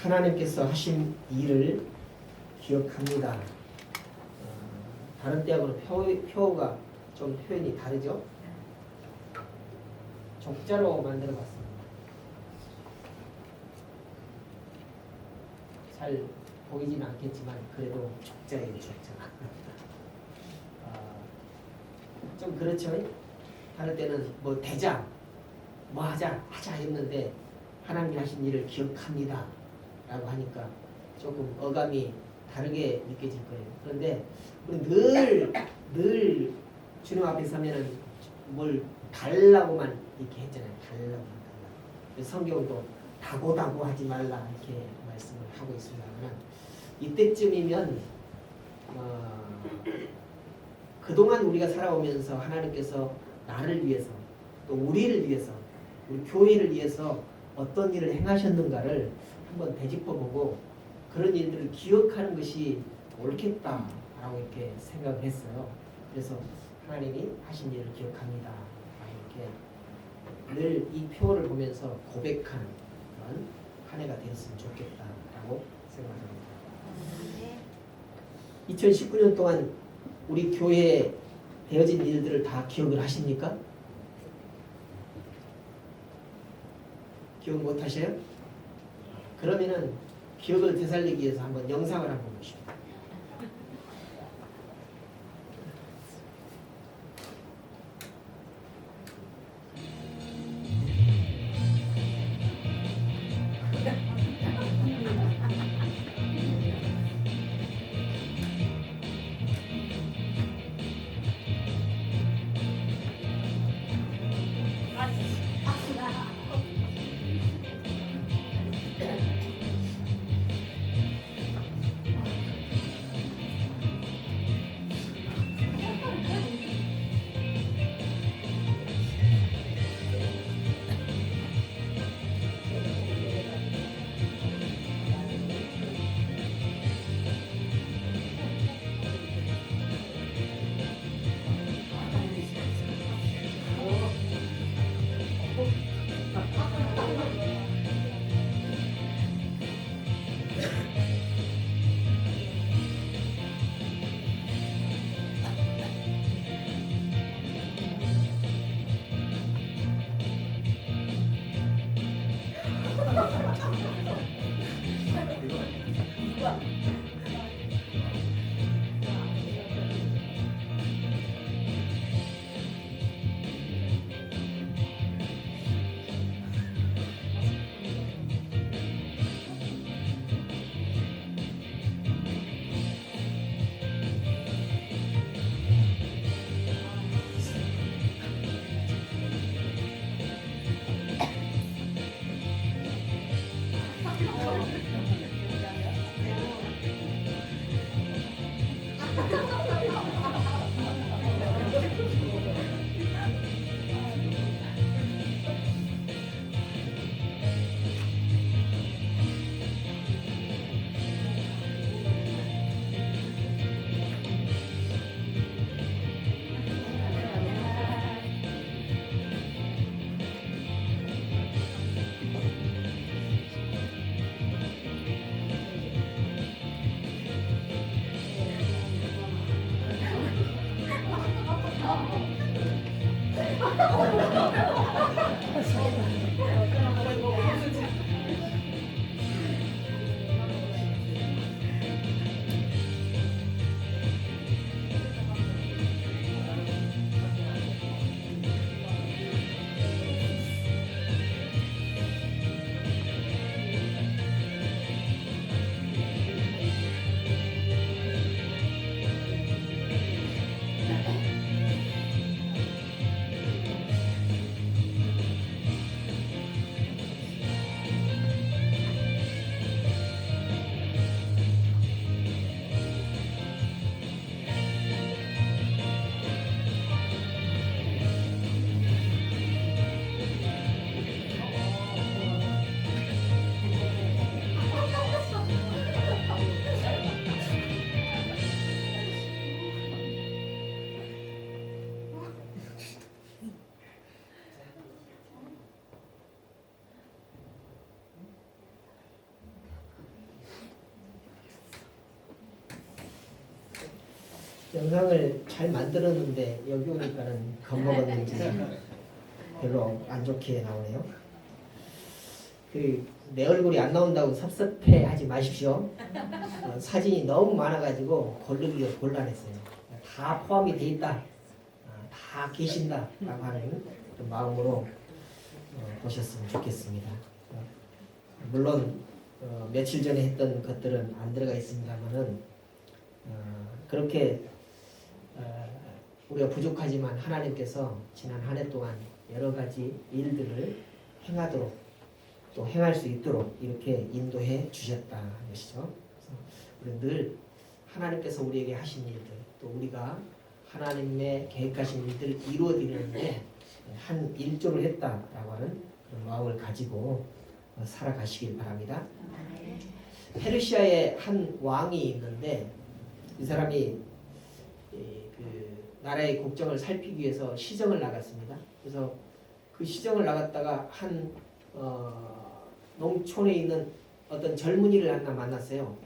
하나님께서 하신 일을 기억합니다. 다른 때하고는 표어가 좀 표현이 다르죠? 족자로 만들어 봤습니다. 잘 보이지는 않겠지만 그래도 족자예요, 족자. 좀 그렇죠? 다른 때는 뭐 대자, 뭐 하자 했는데 하나님이 하신 일을 기억합니다 라고 하니까 조금 어감이 다르게 느껴질 거예요. 그런데 우리 늘 주님 앞에 서면은 뭘 달라고만 이렇게 했잖아요. 달라고. 성경도 다고다고 하지 말라 이렇게 말씀을 하고 있습니다. 이때쯤이면 그동안 우리가 살아오면서 하나님께서 나를 위해서 또 우리를 위해서 우리 교회를 위해서 어떤 일을 행하셨는가를 한번 되짚어보고 그런 일들을 기억하는 것이 옳겠다라고 이렇게 생각을 했어요. 그래서 하나님이 하신 일을 기억합니다. 이렇게 늘 이 표를 보면서 고백하는 그런 한 해가 되었으면 좋겠다라고 생각합니다. 2019년 동안 우리 교회에 되어진 일들을 다 기억을 하십니까? 기억 못 하셔요? 그러면은 기억을 되살리기 위해서 한번 영상을 한번 보시죠. 영상을 잘 만들었는데 여기 오니까는 겁먹었는지 별로 안 좋게 나오네요. 내 얼굴이 안 나온다고 섭섭해 하지 마십시오. 사진이 너무 많아가지고 고르기가 곤란했어요. 다 포함이 돼 있다, 다 계신다라고 하는 그런 마음으로 보셨으면 좋겠습니다. 물론 며칠 전에 했던 것들은 안 들어가 있습니다만은 그렇게 우리가 부족하지만 하나님께서 지난 한 해 동안 여러 가지 일들을 행하도록 또 행할 수 있도록 이렇게 인도해 주셨다는 것이죠. 그래서 우리 늘 하나님께서 우리에게 하신 일들, 또 우리가 하나님의 계획하신 일들을 이루어드리는데 한 일조를 했다라고 하는 그런 마음을 가지고 살아가시길 바랍니다. 페르시아에 한 왕이 있는데 이 사람이 그 나라의 국정을 살피기 위해서 시정을 나갔습니다. 그래서 그 시정을 나갔다가 한 농촌에 있는 어떤 젊은이를 하나 만났어요.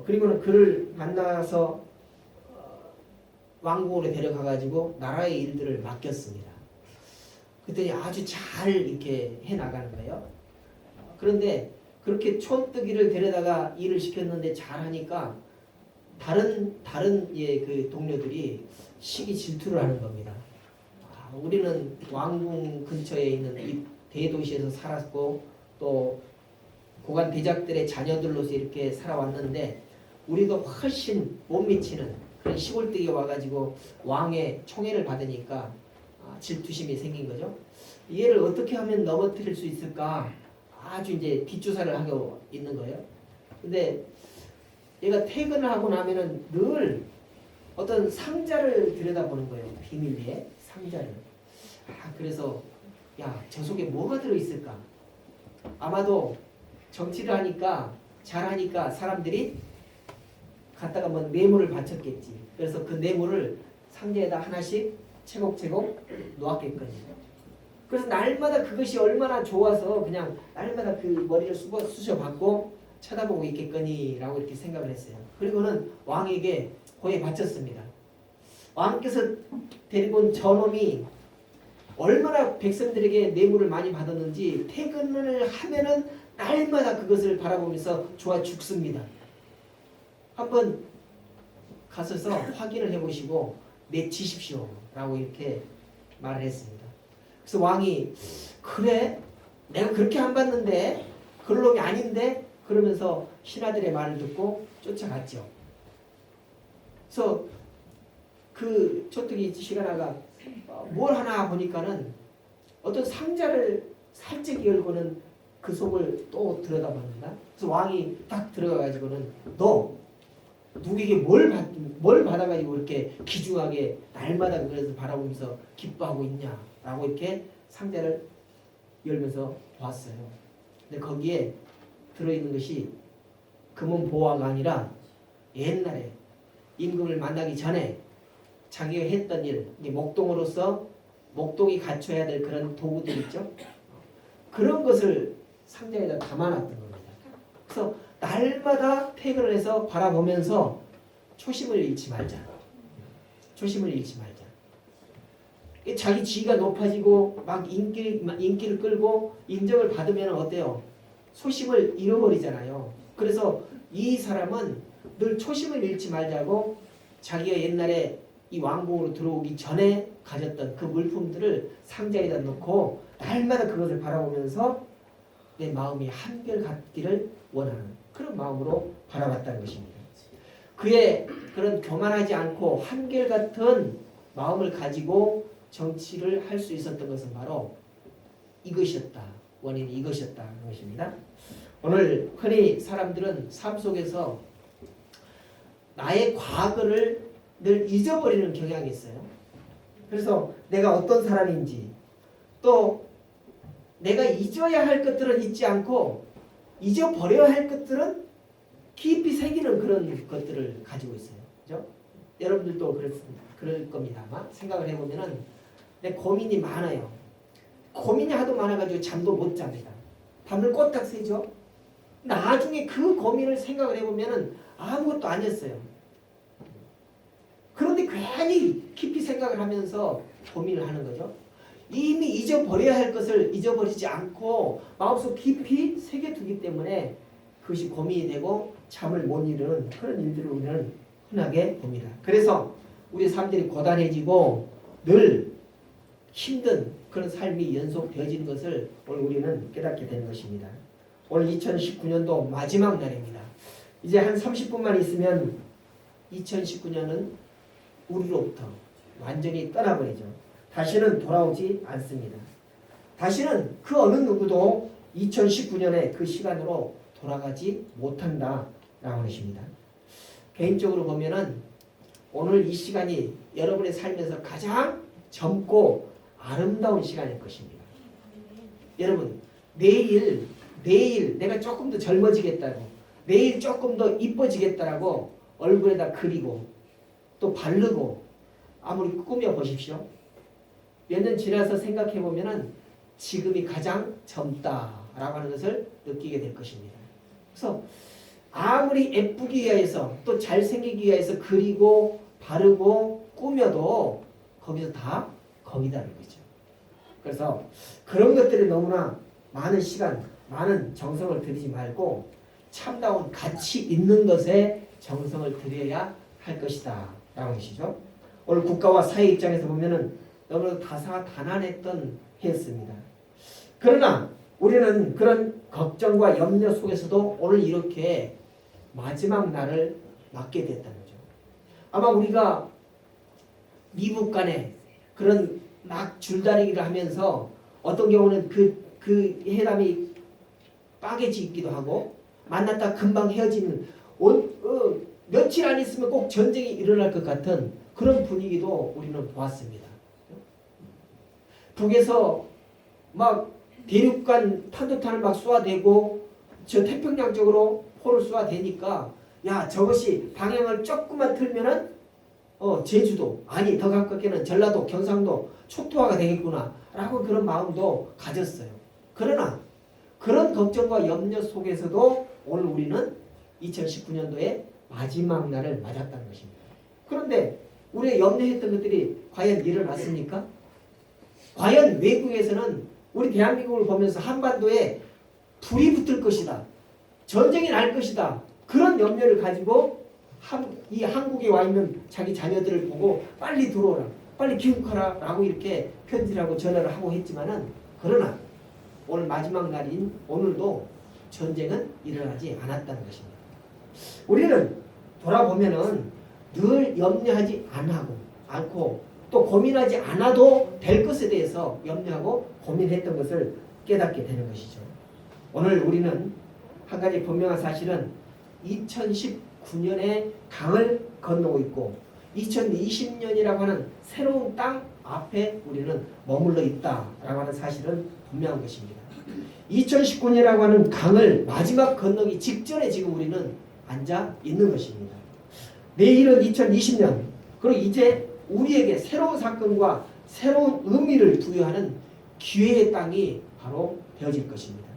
그리고는 그를 만나서 왕궁으로 데려가가지고 나라의 일들을 맡겼습니다. 그랬더니 아주 잘 이렇게 해 나가는 거예요. 그런데 그렇게 촌뜨기를 데려다가 일을 시켰는데 잘하니까 다른 그 동료들이 시기 질투를 하는 겁니다. 우리는 왕궁 근처에 있는 이 대도시에서 살았고 또 고관 대작들의 자녀들로서 이렇게 살아왔는데 우리가 훨씬 못 미치는 그런 시골뜨기가 와가지고 왕의 총애를 받으니까 질투심이 생긴 거죠. 얘를 어떻게 하면 넘어뜨릴 수 있을까 아주 이제 뒷조사를 하고 있는 거예요. 근데 얘가 퇴근을 하고 나면은 늘 어떤 상자를 들여다보는 거예요. 비밀리에 상자를. 그래서 야, 저 속에 뭐가 들어있을까? 아마도 정치를 하니까 잘하니까 사람들이 갖다가 뭐 뇌물을 바쳤겠지. 그래서 그 뇌물을 상자에다 하나씩 채곡채곡 놓았겠거든요. 그래서 날마다 그것이 얼마나 좋아서 그냥 날마다 그 머리를 쑤셔받고 쳐다보고 있겠거니라고 이렇게 생각을 했어요. 그리고는 왕에게 고해 바쳤습니다. 왕께서 데리고 온 저놈이 얼마나 백성들에게 뇌물을 많이 받았는지 퇴근을 하면은 날마다 그것을 바라보면서 좋아 죽습니다. 한번 가서서 확인을 해보시고 내치십시오 라고 이렇게 말을 했습니다. 그래서 왕이 그래? 내가 그렇게 안 봤는데 그럴 놈이 아닌데? 그러면서 신하들의 말을 듣고 쫓아갔죠. 그래서 그 촌뜨기 시가나가 뭘 하나 보니까는 어떤 상자를 살짝 열고는 그 속을 또 들여다봤는다. 그래서 왕이 딱 들어가가지고는 너 누구에게 뭘 받아가지고 이렇게 기중하게 날마다 그래서 바라보면서 기뻐하고 있냐라고 이렇게 상자를 열면서 봤어요. 근데 거기에 들어있는 것이 금은 보화가 아니라 옛날에 임금을 만나기 전에 자기가 했던 일, 목동으로서 목동이 갖춰야 될 그런 도구들 있죠. 그런 것을 상자에다 담아놨던 겁니다. 그래서 날마다 퇴근을 해서 바라보면서 초심을 잃지 말자. 초심을 잃지 말자. 자기 지위가 높아지고 막 인기를 끌고 인정을 받으면 어때요? 초심을 잃어버리잖아요. 그래서 이 사람은 늘 초심을 잃지 말자고 자기가 옛날에 이 왕궁으로 들어오기 전에 가졌던 그 물품들을 상자에다 넣고 날마다 그것을 바라보면서 내 마음이 한결같기를 원하는 그런 마음으로 바라봤다는 것입니다. 그의 그런 교만하지 않고 한결같은 마음을 가지고 정치를 할 수 있었던 것은 바로 이것이었다. 원인이 이것이었다는 것입니다. 오늘 흔히 사람들은 삶 속에서 나의 과거를 늘 잊어버리는 경향이 있어요. 그래서 내가 어떤 사람인지 또 내가 잊어야 할 것들은 잊지 않고 잊어버려야 할 것들은 깊이 새기는 그런 것들을 가지고 있어요. 그죠? 여러분들도 그럴 겁니다. 아마 생각을 해보면은 내 고민이 많아요. 고민이 하도 많아가지고 잠도 못 잡니다. 밤을 꼬딱 새죠. 나중에 그 고민을 생각을 해보면은 아무것도 아니었어요. 그런데 근데 괜히 깊이 생각을 하면서 고민을 하는 거죠. 이미 잊어버려야 할 것을 잊어버리지 않고 마음속 깊이 새겨두기 때문에 그것이 고민이 되고 잠을 못 이루는 그런 일들을 우리는 흔하게 봅니다. 그래서 우리 삶들이 고단해지고 늘 힘든 그런 삶이 연속되어지는 것을 오늘 우리는 깨닫게 되는 것입니다. 오늘 2019년도 마지막 날입니다. 이제 한 30분만 있으면 2019년은 우리로부터 완전히 떠나버리죠. 다시는 돌아오지 않습니다. 다시는 그 어느 누구도 2019년의 그 시간으로 돌아가지 못한다라고 하는 것입니다. 개인적으로 보면은 오늘 이 시간이 여러분의 삶에서 가장 젊고 아름다운 시간일 것입니다. 여러분, 내일 내가 조금 더 젊어지겠다고, 내일 조금 더 이뻐지겠다라고 얼굴에다 그리고 또 바르고 아무리 꾸며 보십시오. 몇 년 지나서 생각해 보면은 지금이 가장 젊다라고 하는 것을 느끼게 될 것입니다. 그래서 아무리 예쁘기 위해서 또 잘생기기 위해서 그리고 바르고 꾸며도 거기서 다 거기다는 거죠. 그래서 그런 것들이 너무나 많은 시간, 많은 정성을 들이지 말고 참다운 가치 있는 것에 정성을 들여야 할 것이다 라는 것이죠. 오늘 국가와 사회 입장에서 보면은 너무나도 다사다난했던 해였습니다. 그러나 우리는 그런 걱정과 염려 속에서도 오늘 이렇게 마지막 날을 맞게 됐다는 거죠. 아마 우리가 미국 간에 그런 막 줄다리기를 하면서 어떤 경우는 그 회담이 빠개지기도 하고 만났다 금방 헤어지는 며칠 안 있으면 꼭 전쟁이 일어날 것 같은 그런 분위기도 우리는 보았습니다. 북에서 막 대륙간 탄도탄을 막 쏘아대고 저 태평양 쪽으로 포를 쏘아대니까 야 저것이 방향을 조금만 틀면은 제주도 아니 더 가깝게는 전라도 경상도 초토화가 되겠구나 라고 그런 마음도 가졌어요. 그러나 그런 걱정과 염려 속에서도 오늘 우리는 2019년도에 마지막 날을 맞았다는 것입니다. 그런데 우리가 염려했던 것들이 과연 일어났습니까? 과연 외국에서는 우리 대한민국을 보면서 한반도에 불이 붙을 것이다. 전쟁이 날 것이다. 그런 염려를 가지고 이 한국에 와 있는 자기 자녀들을 보고 빨리 들어오라. 빨리 귀국하라. 라고 이렇게 편지를 하고 전화를 하고 했지만은 그러나 오늘 마지막 날인 오늘도 전쟁은 일어나지 않았다는 것입니다. 우리는 돌아보면은 늘 염려하지 않고 또 고민하지 않아도 될 것에 대해서 염려하고 고민했던 것을 깨닫게 되는 것이죠. 오늘 우리는 한 가지 분명한 사실은 2019년의 강을 건너고 있고 2020년이라고 하는 새로운 땅 앞에 우리는 머물러 있다라고 하는 사실은 분명한 것입니다. 2019년이라고 하는 강을 마지막 건너기 직전에 지금 우리는 앉아 있는 것입니다. 내일은 2020년 그리고 이제 우리에게 새로운 사건과 새로운 의미를 부여하는 기회의 땅이 바로 되어질 것입니다.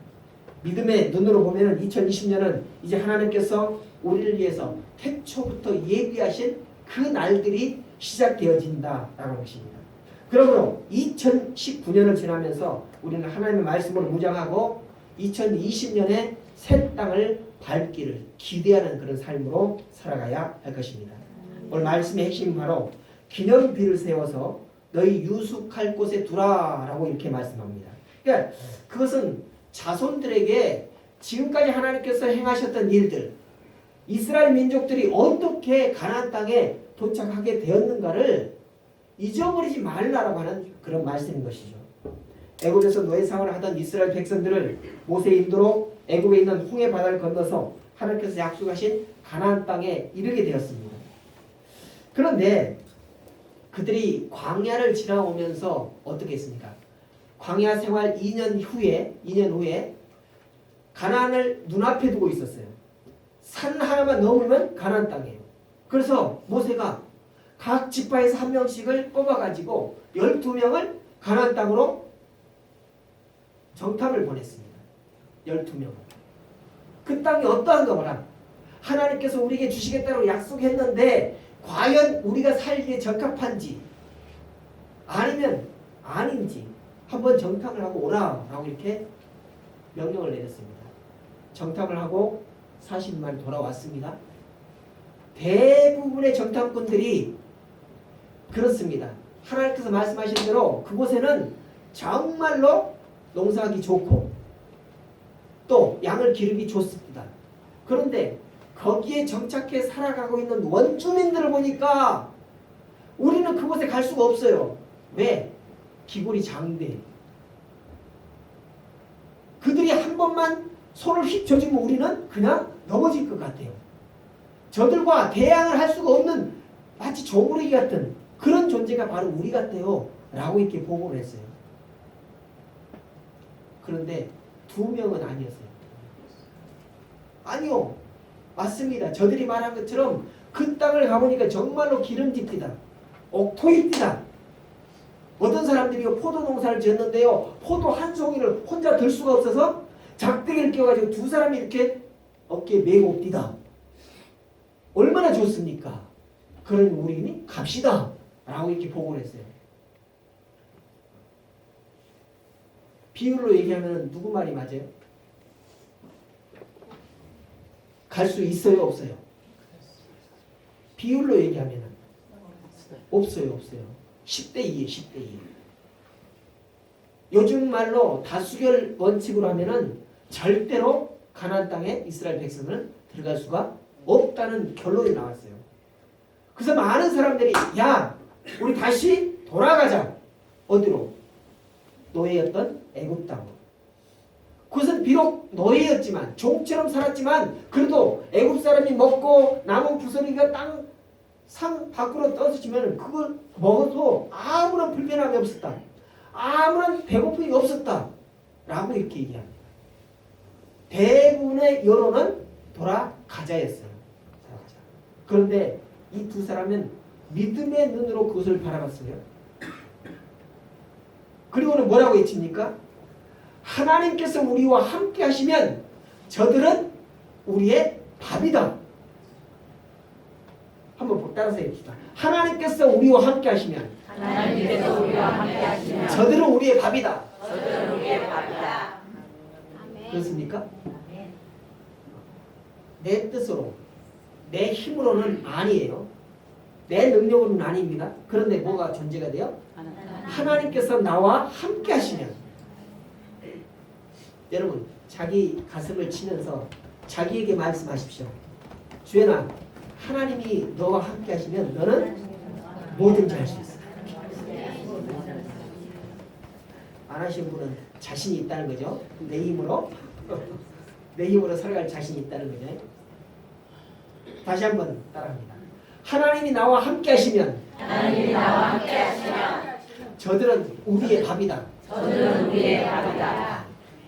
믿음의 눈으로 보면 2020년은 이제 하나님께서 우리를 위해서 태초부터 예비하신 그 날들이 시작되어진다라고 하는 것입니다. 그러므로 2019년을 지나면서 우리는 하나님의 말씀으로 무장하고 2020년에 새 땅을 밟기를 기대하는 그런 삶으로 살아가야 할 것입니다. 오늘 말씀의 핵심은 바로 기념비를 세워서 너희 유숙할 곳에 두라라고 이렇게 말씀합니다. 그러니까 그것은 자손들에게 지금까지 하나님께서 행하셨던 일들, 이스라엘 민족들이 어떻게 가나안 땅에 도착하게 되었는가를 잊어버리지 말라라고 하는 그런 말씀인 것이죠. 애굽에서 노예 생활을 하던 이스라엘 백성들을 모세의 인도로 애굽에 있는 홍해 바다를 건너서 하나님께서 약속하신 가나안 땅에 이르게 되었습니다. 그런데 그들이 광야를 지나오면서 어떻게 했습니까? 광야 생활 2년 후에 가나안을 눈앞에 두고 있었어요. 산 하나만 넘으면 가나안 땅이에요. 그래서 모세가 각 지파에서 한 명씩을 뽑아가지고 12명을 가나안 땅으로 정탐을 보냈습니다. 12명을. 그 땅이 어떠한가 보라. 하나님께서 우리에게 주시겠다고 약속했는데 과연 우리가 살기에 적합한지 아니면 아닌지 한번 정탐을 하고 오라라고 이렇게 명령을 내렸습니다. 정탐을 하고 40만 돌아왔습니다. 대부분의 정탐꾼들이 그렇습니다. 하나님께서 말씀하신 대로 그곳에는 정말로 농사하기 좋고 또 양을 기르기 좋습니다. 그런데 거기에 정착해 살아가고 있는 원주민들을 보니까 우리는 그곳에 갈 수가 없어요. 왜? 기골이 장대. 그들이 한 번만 손을 휙 져주면 우리는 그냥 넘어질 것 같아요. 저들과 대항을 할 수가 없는 마치 조무르기 같은 그런 존재가 바로 우리 같아요. 라고 이렇게 보고를 했어요. 그런데 2명은 아니었어요. 아니요. 맞습니다. 저들이 말한 것처럼 그 땅을 가보니까 정말로 기름집디다. 옥토입디다. 어떤 사람들이 포도 농사를 지었는데요. 포도 한 송이를 혼자 들 수가 없어서 작대기를 끼워가지고 2 사람이 이렇게 어깨에 메고 옵디다. 얼마나 좋습니까? 그러니 우리는 갑시다. 라고 이렇게 보고를 했어요. 비율로 얘기하면 누구 말이 맞아요? 갈 수 있어요? 없어요? 비율로 얘기하면 없어요. 10대 2에요. 10대 2. 요즘 말로 다수결 원칙으로 하면은 절대로 가나안 땅에 이스라엘 백성은 들어갈 수가 없다는 결론이 나왔어요. 그래서 많은 사람들이 야 우리 다시 돌아가자. 어디로? 노예였던 애굽 땅으로. 그것은 비록 노예였지만 종처럼 살았지만 그래도 애굽 사람이 먹고 남은 부서리가 땅 상 밖으로 떨어지면 그걸 먹어도 아무런 불편함이 없었다. 아무런 배고픔이 없었다. 라고 이렇게 얘기합니다. 대부분의 여론은 돌아가자였어요. 돌아가자. 그런데 이 2 사람은 믿음의 눈으로 그것을 바라봤어요. 그리고는 뭐라고 외칩니까? 하나님께서 우리와 함께 하시면 저들은 우리의 밥이다. 한번 따라서 해봅시다. 하나님께서 우리와 함께 하시면 저들은 우리의 밥이다. 그렇습니까? 내 뜻으로 내 힘으로는 아니에요. 내 능력으로는 아닙니다. 그런데 뭐가 존재가 돼요? 하나님께서 나와 함께 하시면. 여러분 자기 가슴을 치면서 자기에게 말씀하십시오. 주연아 하나님이 너와 함께 하시면 너는 뭐든지 할 수 있어. 안 하신 분은 자신이 있다는 거죠. 내 힘으로 살아갈 자신이 있다는 거죠. 다시 한번 따라합니다. 하나님이 나와 함께 하시면 저들은 우리의 밥이다.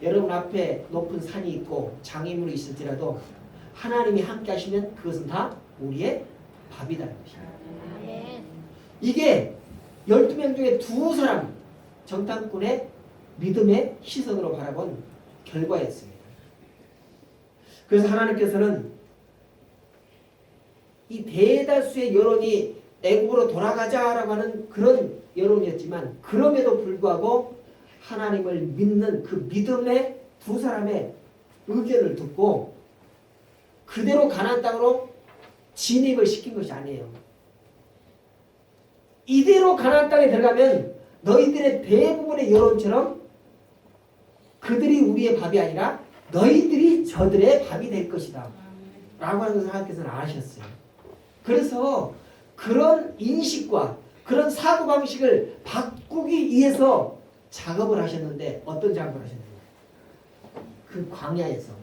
여러분 앞에 높은 산이 있고 장애물이 있을지라도 하나님이 함께 하시면 그것은 다 우리의 밥이라는 것입니다. 이게 12명 중에 2 사람 정탐꾼의 믿음의 시선으로 바라본 결과였습니다. 그래서 하나님께서는 이 대다수의 여론이 애굽으로 돌아가자라고 하는 그런 여론이었지만 그럼에도 불구하고 하나님을 믿는 그 믿음의 2 사람의 의견을 듣고 그대로 가나안 땅으로 진입을 시킨 것이 아니에요. 이대로 가나안 땅에 들어가면 너희들의 대부분의 여론처럼 그들이 우리의 밥이 아니라 너희들이 저들의 밥이 될 것이다. 라고 하는 것을 하나님께서는 아셨어요. 그래서 그런 인식과 그런 사고방식을 바꾸기 위해서 작업을 하셨는데 어떤 작업을 하셨나요? 그 광야에서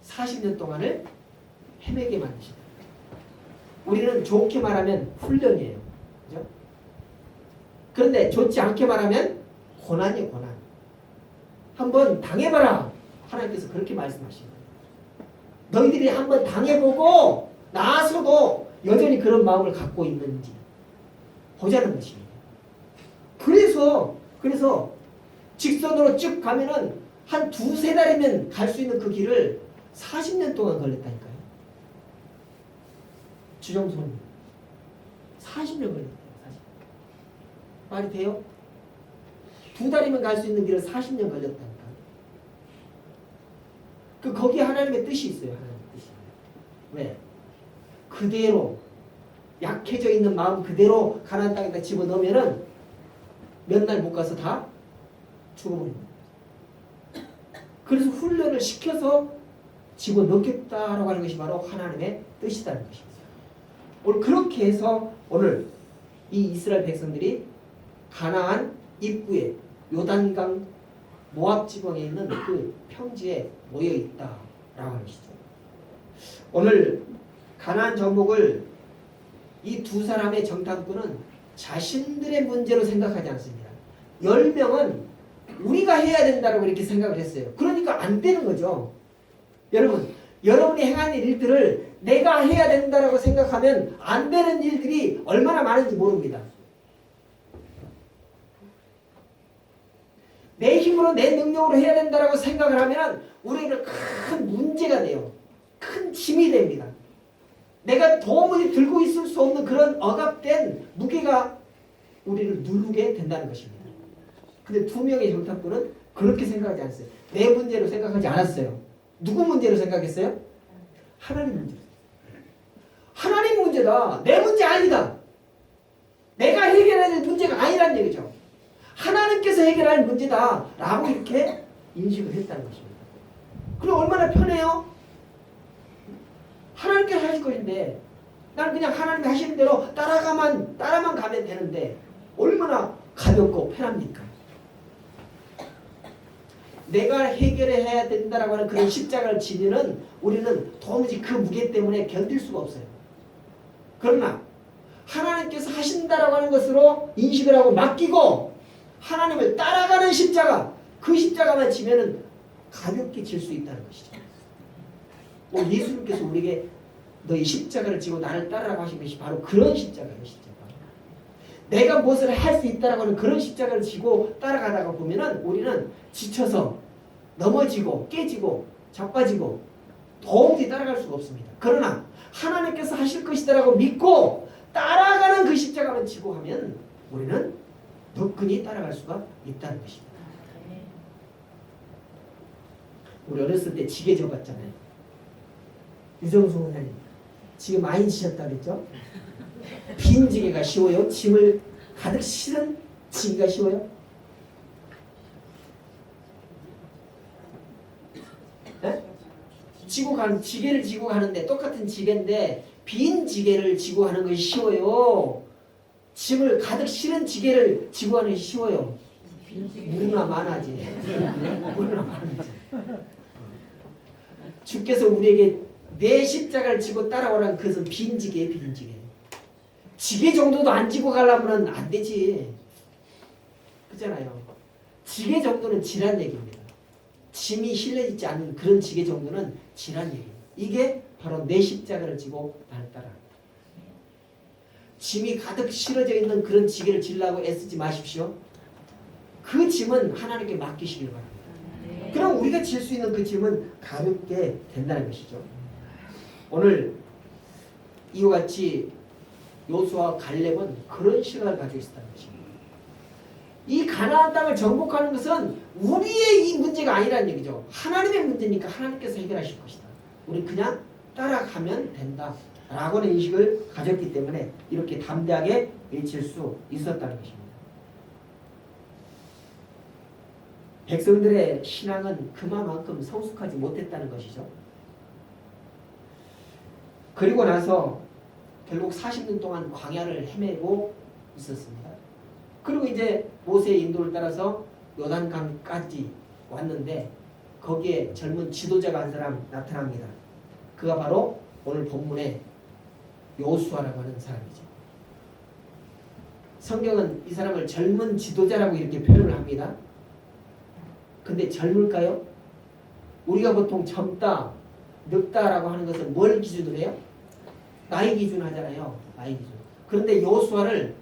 40년 동안을 헤매게 만드신다. 우리는 좋게 말하면 훈련이에요. 그죠? 그런데 좋지 않게 말하면 고난이에요. 고난. 한번 당해봐라. 하나님께서 그렇게 말씀하십니다. 너희들이 한번 당해보고 나서도 여전히 그런 마음을 갖고 있는지 보자는 것입니다. 그래서 직선으로 쭉 가면은 한 2-3달이면 갈 수 있는 그 길을 40년 동안 걸렸다니까요. 주정손 40년 걸렸대요. 40년. 말이 돼요? 2달이면 갈 수 있는 길을 40년 걸렸다니까. 거기에 하나님의 뜻이 있어요. 하나님의 뜻이. 왜? 그대로 약해져 있는 마음 그대로 가나안 땅에다 집어넣으면은 몇 날 못 가서 다 죽어버립니다. 그래서 훈련을 시켜서 집어넣겠다라고 하는 것이 바로 하나님의 뜻이라는 것입니다. 오늘 그렇게 해서 오늘 이 이스라엘 백성들이 가나안 입구에 요단강 모압 지방에 있는 그 평지에 모여 있다라고 하는 것이죠. 오늘 가나안 정복을 이 두 사람의 정탐꾼은 자신들의 문제로 생각하지 않습니다. 10명은 우리가 해야 된다고 이렇게 생각을 했어요. 그러니까 안 되는 거죠. 여러분이 행하는 일들을 내가 해야 된다고 생각하면 안 되는 일들이 얼마나 많은지 모릅니다. 내 힘으로 내 능력으로 해야 된다고 생각을 하면 우리는 큰 문제가 돼요. 큰 짐이 됩니다. 내가 도무지 들고 있을 수 없는 그런 억압된 무게가 우리를 누르게 된다는 것입니다. 근데 2명의 정탐꾼은 그렇게 생각하지 않았어요. 내 문제로 생각하지 않았어요. 누구 문제로 생각했어요? 하나님 문제로. 하나님 문제다. 내 문제 아니다. 내가 해결해야 될 문제가 아니란 얘기죠. 하나님께서 해결할 문제다 라고 이렇게 인식을 했다는 것입니다. 그럼 얼마나 편해요? 하나님께서 하실 것인데 나는 그냥 하나님이 하시는 대로 따라만 가면 되는데 얼마나 가볍고 편합니까? 내가 해결해야 된다라고 하는 그런 십자가를 지면은 우리는 도무지 그 무게 때문에 견딜 수가 없어요. 그러나 하나님께서 하신다라고 하는 것으로 인식을 하고 맡기고 하나님을 따라가는 십자가, 그 십자가만 지면은 가볍게 질 수 있다는 것이죠. 예수님께서 우리에게 너희 십자가를 지고 나를 따르라고 하신 것이 바로 그런 십자가예요. 십자가. 내가 무엇을 할 수 있다라고 하는 그런 십자가를 지고 따라가다가 보면은 우리는 지쳐서 넘어지고 깨지고 자빠지고 도무지 따라갈 수가 없습니다. 그러나 하나님께서 하실 것이다라고 믿고 따라가는 그 십자가만 지고 하면 우리는 너끈히 따라갈 수가 있다는 것입니다. 우리 어렸을 때 지게 져봤잖아요. 유정수 목사님 지게 많이 지셨다 그랬죠? 빈 지게가 쉬워요? 짐을 가득 실은 지기가 쉬워요? 네? 지게를 지고 가는데 똑같은 지게인데 빈 지게를 지고 하는 것이 쉬워요? 짐을 가득 실은 지게를 지고 하는 것이 쉬워요? 무리나 많아지. 무리나 많아지. 주께서 우리에게 내 십자가를 지고 따라오라는 그것은 빈 지게예요, 빈 지게. 지게 정도도 안 지고 가려면 안 되지. 그렇잖아요. 지게 정도는 지란 얘기입니다. 짐이 실려지지 않는 그런 지게 정도는 지란 얘기예요. 이게 바로 내 십자가를 지고 나를 따라갑니다. 짐이 가득 실어져 있는 그런 지게를 지려고 애쓰지 마십시오. 그 짐은 하나님께 맡기시길 바랍니다. 그럼 우리가 질 수 있는 그 짐은 가볍게 된다는 것이죠. 오늘 이와 같이 요수와 갈렙은 그런 시각을 가지고 있었다는 것입니다. 이 가나안 땅을 정복하는 것은 우리의 이 문제가 아니라는 얘기죠. 하나님의 문제니까 하나님께서 해결하실 것이다. 우리 그냥 따라가면 된다 라고 하는 인식을 가졌기 때문에 이렇게 담대하게 외칠 수 있었다는 것입니다. 백성들의 신앙은 그만큼 성숙하지 못했다는 것이죠. 그리고 나서 결국 40년 동안 광야를 헤매고 있었습니다. 그리고 이제 모세의 인도를 따라서 요단강까지 왔는데 거기에 젊은 지도자가 한 사람 나타납니다. 그가 바로 오늘 본문의 요수아라고 하는 사람이죠. 성경은 이 사람을 젊은 지도자라고 이렇게 표현을 합니다. 근데 젊을까요? 우리가 보통 젊다, 늙다라고 하는 것은 뭘 기준으로 해요? 나이 기준 하잖아요. 나이 기준. 그런데 요수아를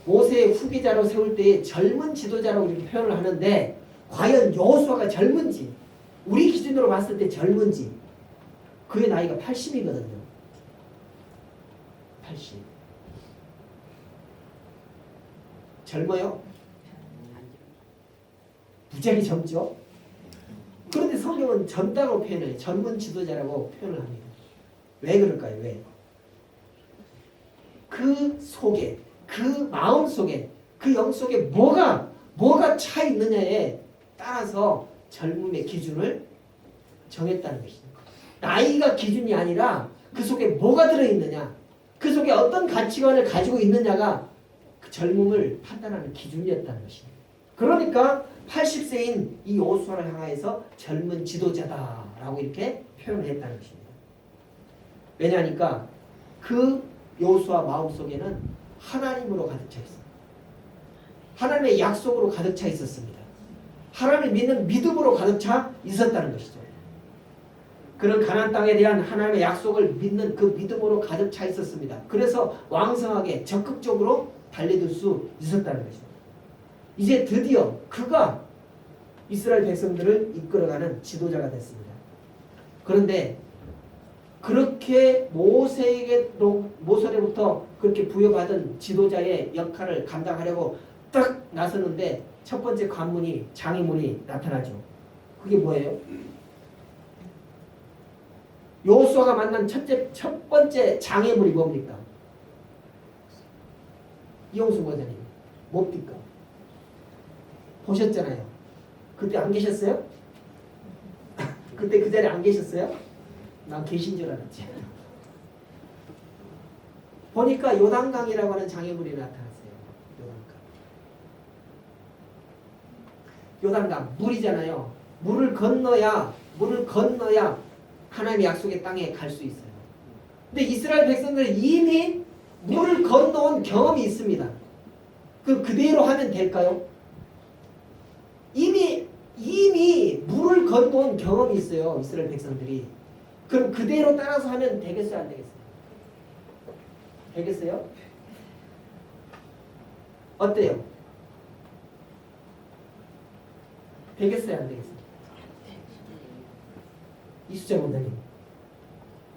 모세의 후계자로 세울 때에 젊은 지도자라고 이렇게 표현을 하는데 과연 요수아가 젊은지 우리 기준으로 봤을 때 젊은지 그의 나이가 80이거든요. 80. 젊어요? 무지하게 젊죠? 그런데 성경은 젊다고 표현해요. 젊은 지도자라고 표현을 합니다. 왜 그럴까요? 왜? 그 속에, 그 마음 속에, 그 영 속에 뭐가 차 있느냐에 따라서 젊음의 기준을 정했다는 것입니다. 나이가 기준이 아니라 그 속에 뭐가 들어있느냐, 그 속에 어떤 가치관을 가지고 있느냐가 그 젊음을 판단하는 기준이었다는 것입니다. 그러니까 80세인 이 요수아를 향하여서 젊은 지도자다라고 이렇게 표현을 했다는 것입니다. 왜냐하니까 그 요수아 마음속에는 하나님으로 가득 차 있습니다. 하나님의 약속으로 가득 차 있었습니다. 하나님을 믿는 믿음으로 가득 차 있었다는 것이죠. 그런 가나안 땅에 대한 하나님의 약속을 믿는 그 믿음으로 가득 차 있었습니다. 그래서 왕성하게 적극적으로 달려들 수 있었다는 것입니다. 이제 드디어 그가 이스라엘 백성들을 이끌어가는 지도자가 됐습니다. 그런데 그렇게 모세로부터 그렇게 부여받은 지도자의 역할을 감당하려고 딱 나서는데 첫 번째 관문이 장애물이 나타나죠. 그게 뭐예요? 여호수아가 만난 첫 번째 장애물이 뭡니까? 이용수 권사님 뭡니까? 보셨잖아요. 그때 안 계셨어요? 그때 그 자리에 안 계셨어요? 난 계신 줄 알았지. 보니까 요단강이라고 하는 장애물이 나타났어요. 요단강 물이잖아요. 물을 건너야 하나님의 약속의 땅에 갈 수 있어요. 근데 이스라엘 백성들은 이미 물을 건너온 경험이 있습니다. 그대로 하면 될까요? 이미 물을 건너온 경험이 있어요. 이스라엘 백성들이. 그럼 그대로 따라서 하면 되겠어요? 안 되겠어요? 되겠어요? 어때요? 되겠어요? 안 되겠어요? 이수자 원장님,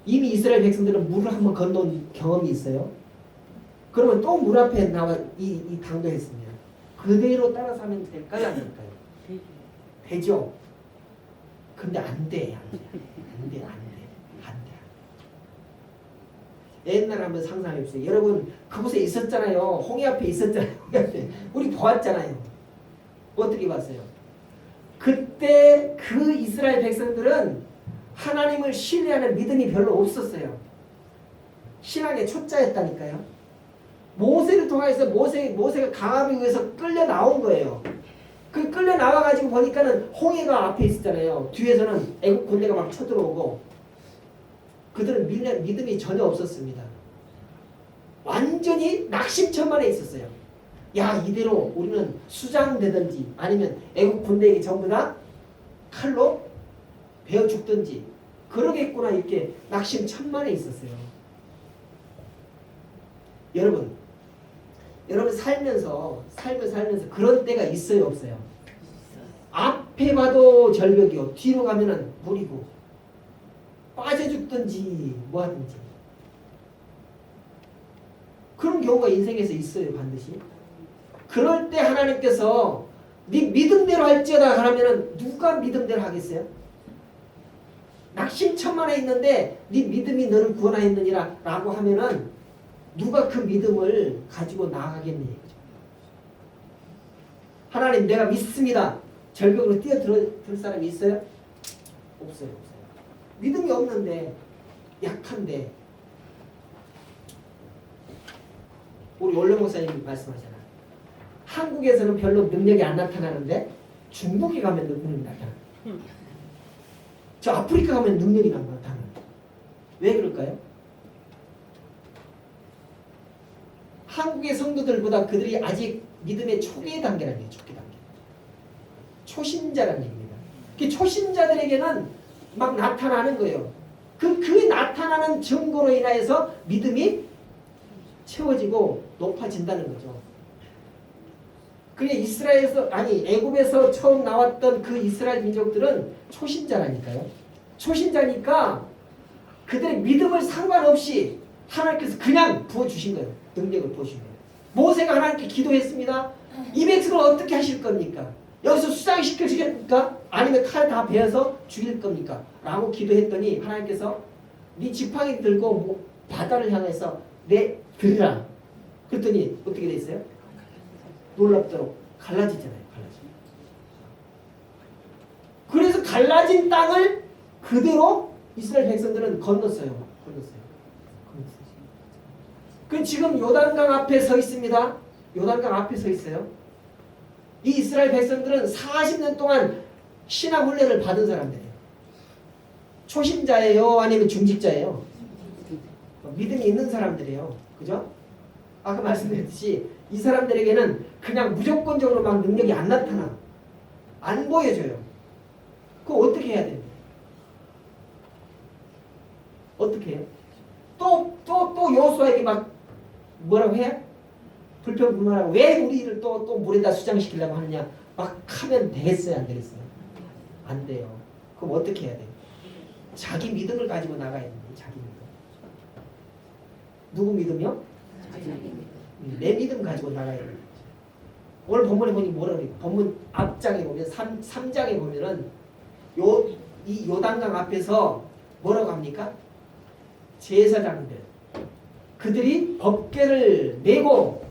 이미 이스라엘 백성들은 물을 한번 건너온 경험이 있어요. 그러면 또 물 앞에 나와 이 당도했습니다. 그대로 따라서 하면 될까요? 안 될까요? 되죠. 근데 안 돼. 옛날에 한번 상상해 보세요. 여러분 그곳에 있었잖아요. 홍해 앞에 있었잖아요. 우리 보았잖아요. 어떻게 봤어요? 그때 그 이스라엘 백성들은 하나님을 신뢰하는 믿음이 별로 없었어요. 신앙의 초짜였다니까요. 모세를 통해서 모세가 강압에 의해서 끌려 나온 거예요. 그 끌려 나와가지고 보니까는 홍해가 앞에 있었잖아요. 뒤에서는 애국 군대가 막 쳐들어오고 그들은 믿음이 전혀 없었습니다. 완전히 낙심천만에 있었어요. 야, 이대로 우리는 수장되든지 아니면 애국 군대에게 전부 다 칼로 베어 죽든지 그러겠구나 이렇게 낙심천만에 있었어요. 여러분 살면서 그런 때가 있어요, 없어요? 앞에 봐도 절벽이요, 뒤로 가면은 물이고 빠져 죽든지 뭐 하든지 그런 경우가 인생에서 있어요, 반드시. 그럴 때 하나님께서 네 믿음대로 할지어다 하면은 누가 믿음대로 하겠어요? 낙심천만에 있는데 네 믿음이 너를 구원하였느니라 라고 하면은 누가 그 믿음을 가지고 나아가겠니? 하나님 내가 믿습니다. 절벽으로 뛰어들 사람이 있어요? 없어요. 믿음이 없는데 약한데 우리 원로 목사님이 말씀하잖아. 한국에서는 별로 능력이 안 나타나는데 중국에 가면 능력이 나타나. 저 아프리카 가면 능력이 나타나. 왜 그럴까요? 한국의 성도들보다 그들이 아직 믿음의 초기 단계라는 게 초기 단계. 초신자라는 얘기입니다. 그 초신자들에게는 막 나타나는 거예요. 그 나타나는 증거로 인하여서 믿음이 채워지고 높아진다는 거죠. 그게 애굽에서 처음 나왔던 그 이스라엘 민족들은 초신자라니까요. 초신자니까 그들의 믿음을 상관없이 하나님께서 그냥 부어주신 거예요. 능력을 부어주신 거예요. 모세가 하나님께 기도했습니다. 이 백성을 어떻게 하실 겁니까? 여기서 수장시켜 주십니까? 아니면 칼 다 베어서 죽일 겁니까? 라고 기도했더니 하나님께서 네 지팡이 들고 바다를 향해서 내 들으라. 그랬더니 어떻게 됐어요? 놀랍도록 갈라지잖아요. 그래서 갈라진 땅을 그대로 이스라엘 백성들은 건넜어요. 그 지금 요단강 앞에 서 있습니다. 요단강 앞에 서 있어요. 이 이스라엘 백성들은 40년 동안 신앙 훈련을 받은 사람들이에요. 초신자예요? 아니면 중직자예요? 믿음이 있는 사람들이에요. 그죠? 아까 말씀드렸듯이 이 사람들에게는 그냥 무조건적으로 막 능력이 안 나타나. 안 보여줘요. 그거 어떻게 해야 됩니까? 어떻게 해요? 또 여호수아에게 막 뭐라고 해? 불평불만하고 왜 우리를 또 물에다 수장시키려고 하느냐? 막 하면 되겠어요? 안 되겠어요? 안 돼요. 그럼 어떻게 해야 돼요? 자기 믿음을 가지고 나가야 돼요. 자기 믿음. 누구 믿음이요? 내 믿음 가지고 나가야 돼요. 오늘 본문에 보니 뭐라고 그래요? 본문 앞장에 보면 3장에 보면은 이 요단강 앞에서 뭐라고 합니까? 제사장들 그들이 법궤를 메고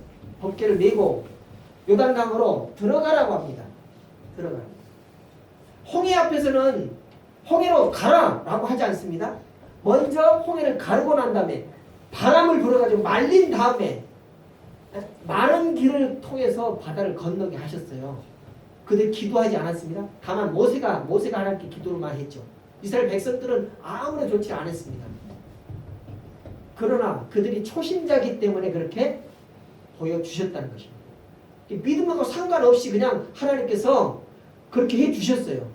요단강으로 들어가라고 합니다. 들어가. 홍해 앞에서는 홍해로 가라라고 하지 않습니다. 먼저 홍해를 가르고 난 다음에 바람을 불어가지고 말린 다음에 마른 길을 통해서 바다를 건너게 하셨어요. 그들 기도하지 않았습니다. 다만 모세가 하나님께 기도를만 했죠. 이스라엘 백성들은 아무런 조치를 안 했습니다. 그러나 그들이 초신자이기 때문에 그렇게 보여주셨다는 것입니다. 믿음하고 상관없이 그냥 하나님께서 그렇게 해주셨어요.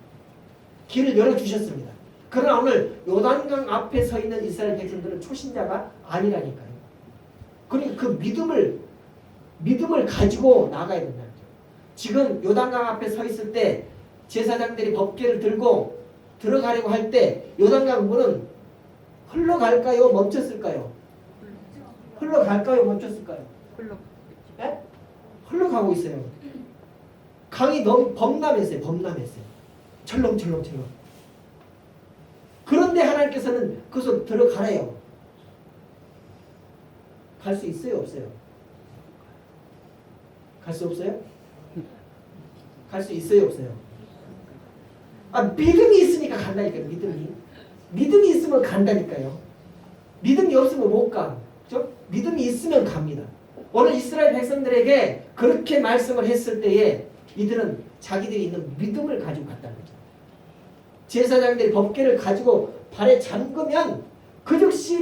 길을 열어주셨습니다. 그러나 오늘 요단강 앞에 서 있는 이스라엘 백성들은 초신자가 아니라니까요. 그러니까 그 믿음을 가지고 나가야 된다는 거죠. 지금 요단강 앞에 서 있을 때 제사장들이 법궤를 들고 들어가려고 할 때 요단강 물은 흘러갈까요? 멈췄을까요? 흘러갈까요? 멈췄을까요? 네? 흘러가고 있어요. 강이 너무 범람했어요. 철렁철렁. 그런데 하나님께서는 그것을 들어가래요. 갈 수 있어요? 없어요? 갈 수 없어요? 갈 수 있어요? 없어요? 믿음이 있으니까 간다니까요. 믿음이 있으면 간다니까요. 믿음이 없으면 못 가. 그렇죠? 믿음이 있으면 갑니다. 오늘 이스라엘 백성들에게 그렇게 말씀을 했을 때에 이들은 자기들이 있는 믿음을 가지고 갔다는 거죠. 제사장들이 법궤를 가지고 발에 잠그면 그 즉시